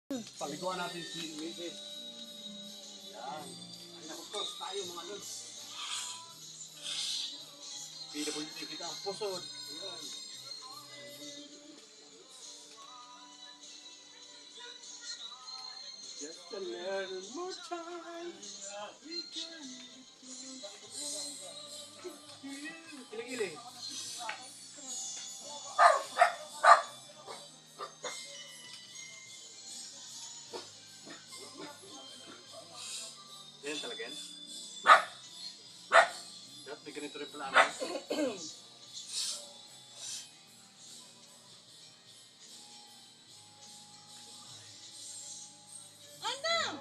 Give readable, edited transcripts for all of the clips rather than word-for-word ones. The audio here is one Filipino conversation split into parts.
Paliguan natin si Mrs. Yan. Ay, nakukos tayo mga lods. PWD kita ang pusod. Yan. Just a little more time. We can. Kilig-kilig. Yan talaga yan. Dapat may ganito rin pala namin.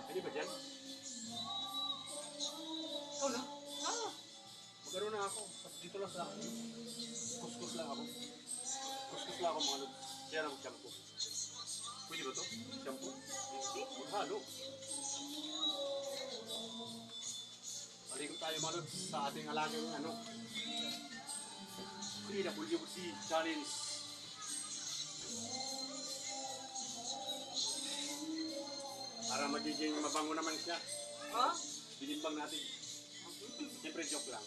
Pwede ba dyan? Ikaw na? Oo. Magano na ako. Dito lang sa ako. Kuskus lang ako. Kuskus lang ako mga lods. Kaya lang shampoo. Pwede ba to? Shampoo? Maghalo. Palikot tayo mga lods sa ating alagang ano. PWC Challenge. Para magiging mabango naman siya. Oh? Binimbang natin. Siyempre joke lang.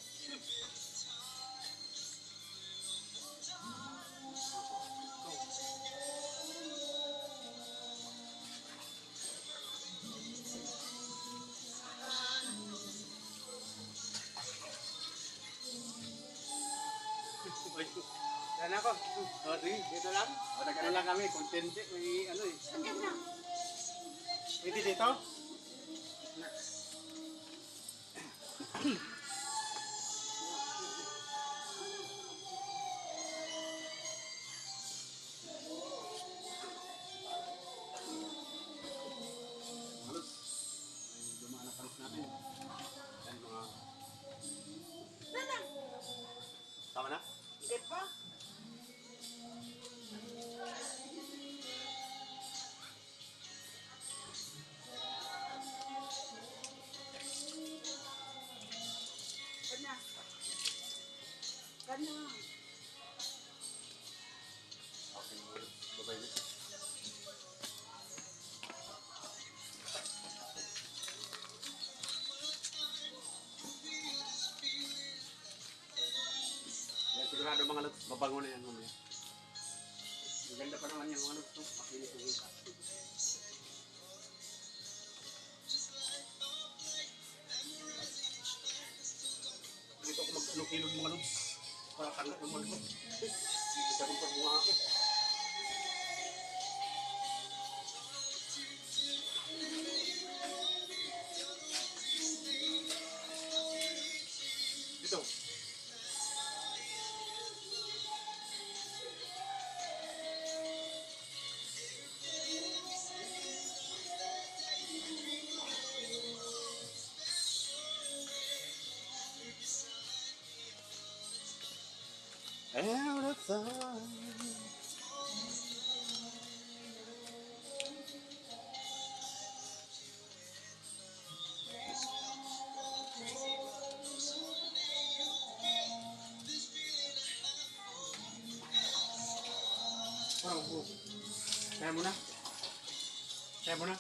Yan ako. O sige, dito lang. O nagano lang kami, content may ano eh. Hanggang na. Pwede dito? Halos, ay dumaan na paros natin. Yan mga... Nana. Tama na? Hindi pa. Kana. Kana. Okay, bye-bye na. Yan, sigurado mga lods, mabango na yan mamaya. Ang ganda pa naman yan mga lods, no? Makinis yung hita. Dito ako mag-kilog mga lods. Para tanggap ng mga lods. Ito rin pagbuha ako. Dito. Out of time. Parang po. Kaya mo na? Kaya mo na?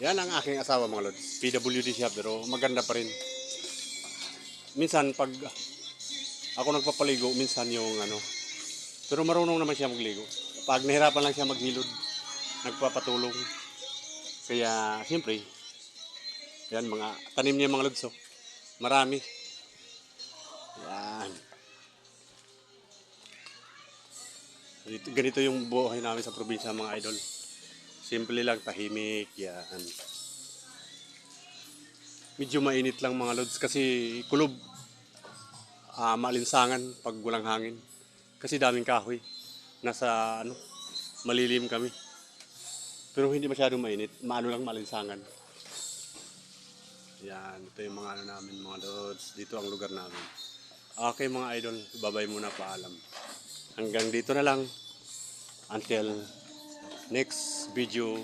Yan ang aking asawa mga lods. PWD siya pero maganda pa rin. Minsan pag ako nagpapaligo, minsan yung ano. Pero marunong naman siya magligo. Pag nahirapan lang siya maghilod, nagpapatulong. Kaya siyempre, yan mga tanim niya mga lods. Oh. Marami. Yan. Ganito yung buhay namin sa probinsya mga idol. Simple lang, tahimik, yan. Medyo mainit lang mga lods kasi kulob. Malinsangan pag walang hangin. Kasi daming kahoy. Nasa ano, malilim kami. Pero hindi masyadong mainit. Maano lang malinsangan. Yan, ito yung mga ano namin mga lods. Dito ang lugar namin. Okay mga idol, babay muna, paalam. Hanggang dito na lang. Until next video.